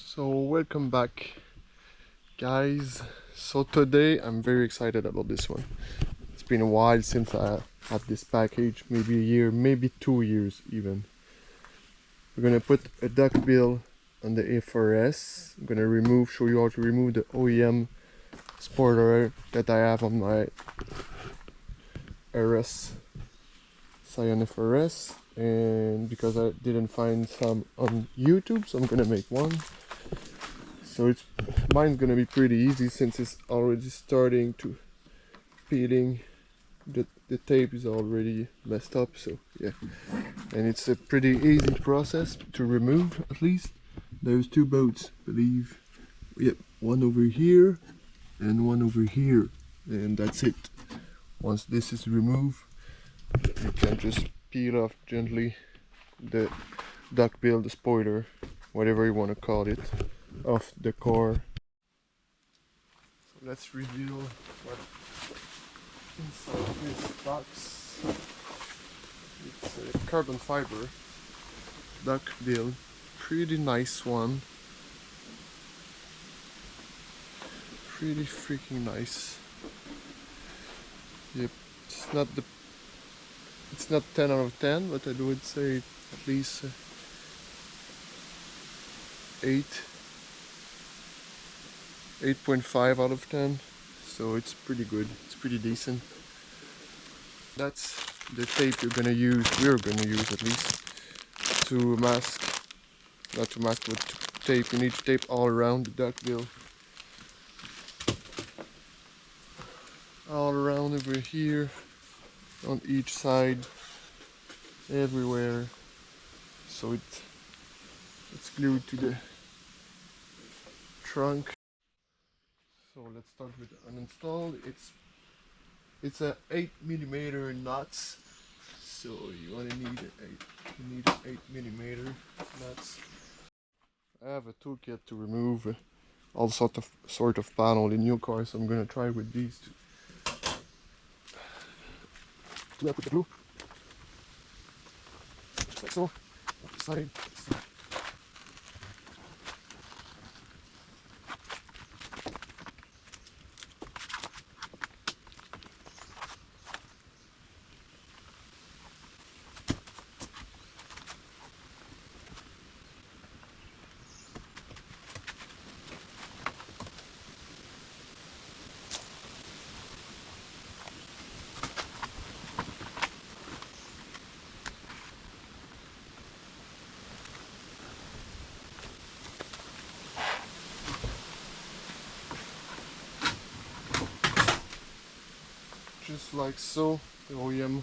So welcome back, guys. So today I'm very excited about this one. It's been a while since I had this package, maybe a year, maybe 2 years even. We're gonna put a duckbill on the FRS. I'm gonna show you how to remove the OEM spoiler that I have on my RS Scion FRS, and because I didn't find some on YouTube, so I'm gonna make one. So mine's gonna be pretty easy since it's already starting to peeling. The tape is already messed up, so yeah. And it's a pretty easy process to remove. At least there's two bolts, I believe. Yep, one over here and one over here, and that's it. Once this is removed, you can just peel off gently the duckbill, the spoiler, whatever you want to call it, off the car. So let's reveal what inside this box. It's a carbon fiber duckbill, pretty nice one, pretty freaking nice. Yep, it's not 10 out of 10, but I would say at least 8.5 out of 10. So it's pretty good, it's pretty decent. That's the tape we're gonna use at least, to mask, not to mask, but to tape. You need to tape all around the duckbill. All around over here, on each side, everywhere. So it's glued to the trunk. So let's start with the uninstall. It's a 8mm nuts. So you need 8mm nuts. I have a toolkit to remove all sort of panel in your car, so I'm gonna try with these two. Do I put the glue? Just like so. Side. Just like so, the OEM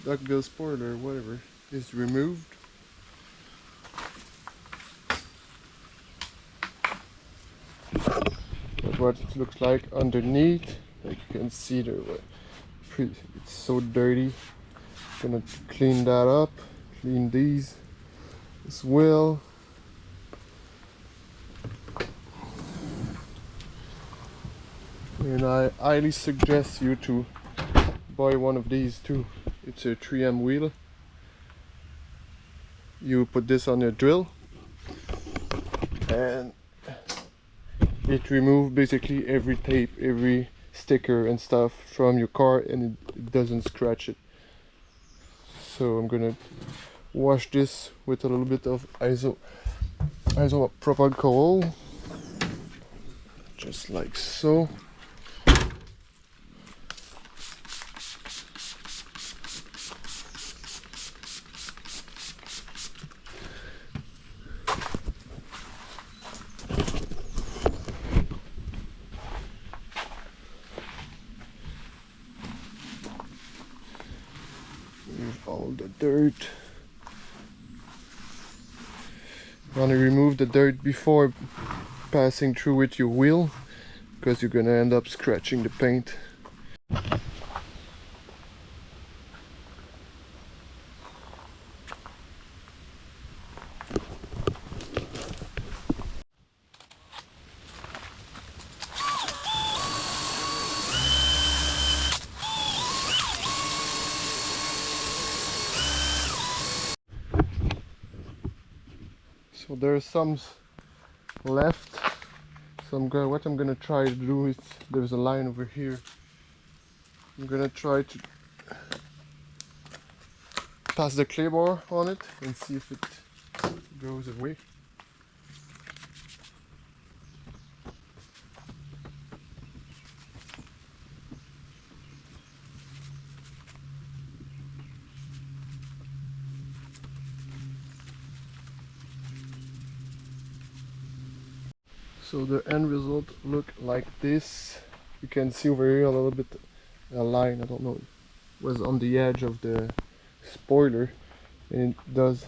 duckbill spoiler, whatever, is removed. That's what it looks like underneath. Like you can see it's so dirty. Gonna clean that up, clean these as well. And I highly suggest you to buy one of these too. It's a 3M wheel. You put this on your drill and it removes basically every tape, every sticker and stuff from your car, and it doesn't scratch it. So I'm gonna wash this with a little bit of isopropyl alcohol, just like so. All the dirt. You want to remove the dirt before passing through with your wheel, because you're gonna end up scratching the paint. So there's some left. So what I'm gonna try to do is, there's a line over here. I'm gonna try to pass the clay bar on it and see if it goes away. So the end result look like this. You can see over here a little bit a line, I don't know, was on the edge of the spoiler, and it does,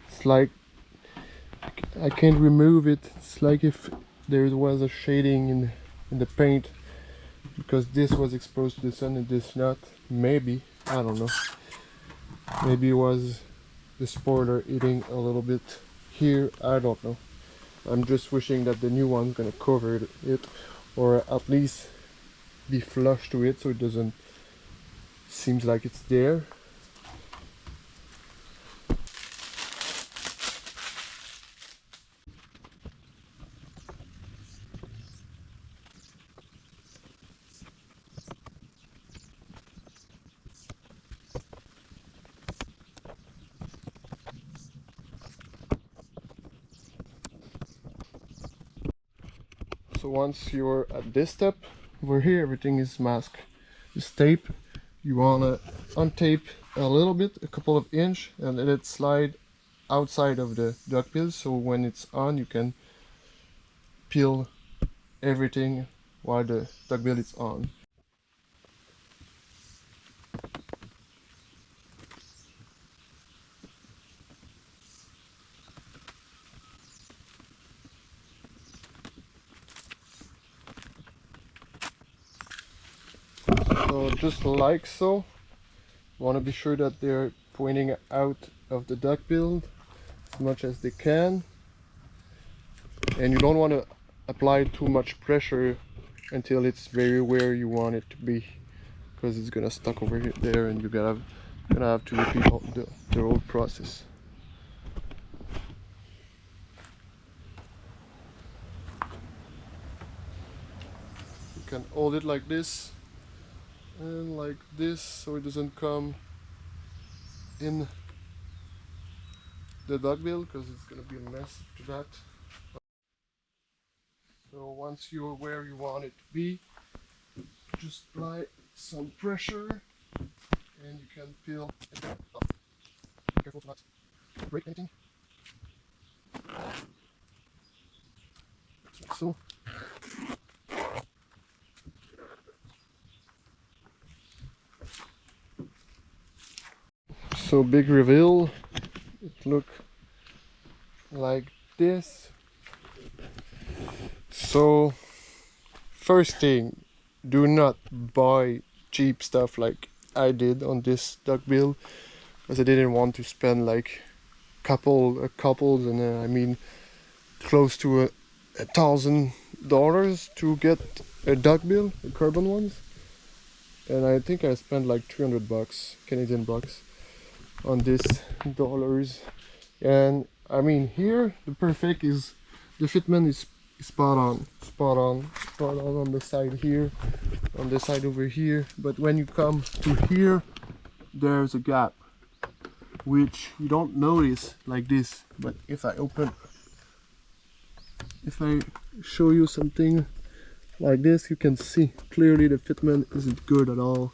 it's like, I can't remove it. It's like if there was a shading in the paint, because this was exposed to the sun and this not. Maybe, I don't know, maybe it was the spoiler eating a little bit here, I don't know. I'm just wishing that the new one's gonna cover it, or at least be flush to it so it doesn't seems like it's there. So once you're at this step, over here everything is masked. This tape, you wanna untape a little bit, a couple of inch, and let it slide outside of the duckbill, so when it's on you can peel everything while the duckbill is on. So just like so, you want to be sure that they're pointing out of the duckbill as much as they can, and you don't want to apply too much pressure until it's very where you want it to be, because it's gonna stuck over here there, and you're gonna have to repeat all the whole process. You can hold it like this and like this so it doesn't come in the duckbill, because it's gonna be a mess after that. So once you're where you want it to be, just apply some pressure and you can peel it up. Be careful to not break anything. Like so. So big reveal, it look like this. So first thing, do not buy cheap stuff like I did on this duckbill, because I didn't want to spend like couples, and I mean close to $1,000 to get a duckbill, the carbon ones, and I think I spent like 300 bucks, Canadian bucks, on this dollars. And I mean here the perfect is, the fitment is spot on on the side here, on the side over here, but when you come to here there's a gap which you don't notice like this, but if I show you something like this, you can see clearly the fitment isn't good at all.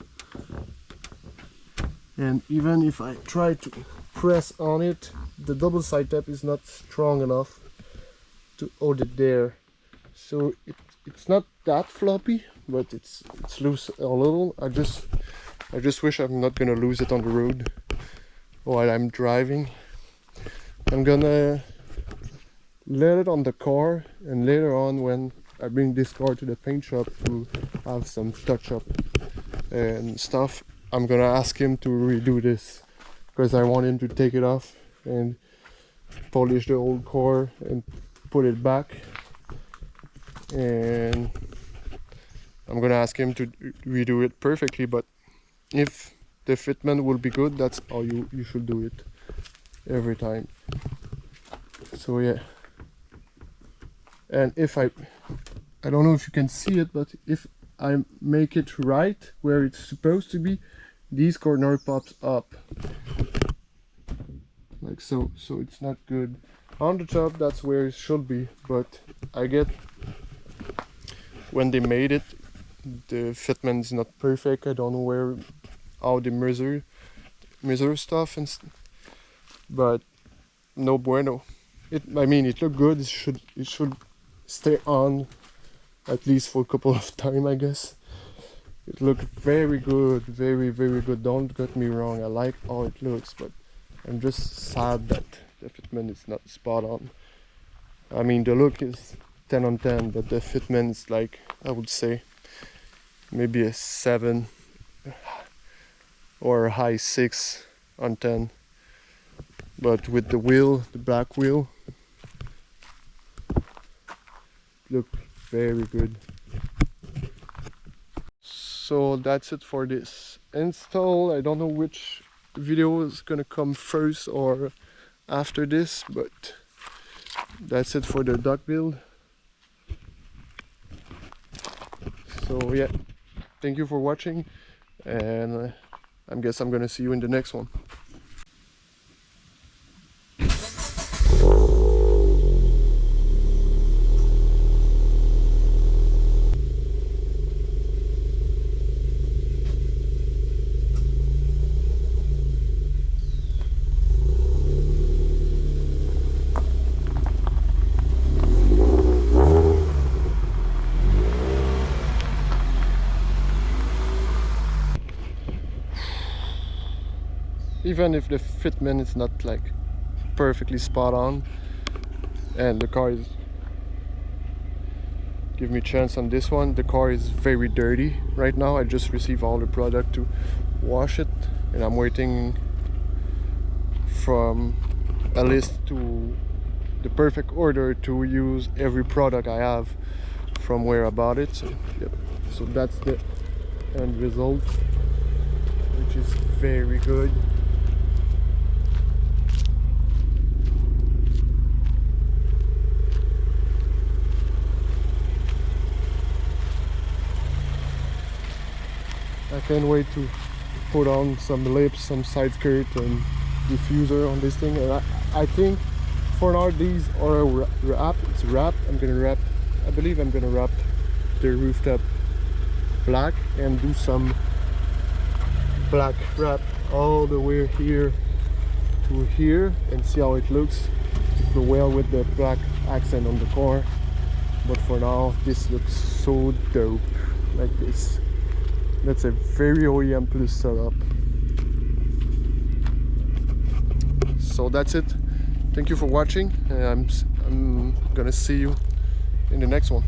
And even if I try to press on it, the double side tap is not strong enough to hold it there. So it's not that floppy, but it's loose a little. I just wish I'm not gonna lose it on the road while I'm driving. I'm gonna let it on the car, and later on when I bring this car to the paint shop to have some touch up and stuff, I'm gonna ask him to redo this, because I want him to take it off and polish the old car and put it back, and I'm gonna ask him to redo it perfectly. But if the fitment will be good, that's how you should do it every time. So yeah, and if I don't know if you can see it, but if I make it right where it's supposed to be, these corner pops up like so. So it's not good. On the top, that's where it should be, but I get when they made it, the fitment is not perfect. I don't know how they measure stuff but no bueno. I mean, it looked good. It should stay on at least for a couple of time, I guess. It looked very good, very good. Don't get me wrong, I like how it looks, but I'm just sad that the fitment is not spot on. I mean, the look is 10 on 10, but the fitment is like, I would say maybe a 7 or a high 6 on 10. But with the wheel, the black wheel, look very good. So that's it for this install. I don't know which video is gonna come first or after this, but that's it for the Duckbill. So yeah, thank you for watching, and I guess I'm gonna see you in the next one. Even if the fitment is not like perfectly spot on, and the car is, give me a chance on this one, the car is very dirty right now. I just received all the product to wash it, and I'm waiting from a list to the perfect order to use every product I have from where I bought it. So, yep. So that's the end result, which is very good. I can't wait to put on some lips, some side skirt and diffuser on this thing. And I think for now these are wrap. It's wrap. I'm gonna wrap. I believe I'm gonna wrap the rooftop black and do some black wrap all the way here to here and see how it looks. Well, with the black accent on the car. But for now, this looks so dope. Like this. That's a very OEM plus setup. So that's it. Thank you for watching. I'm gonna see you in the next one.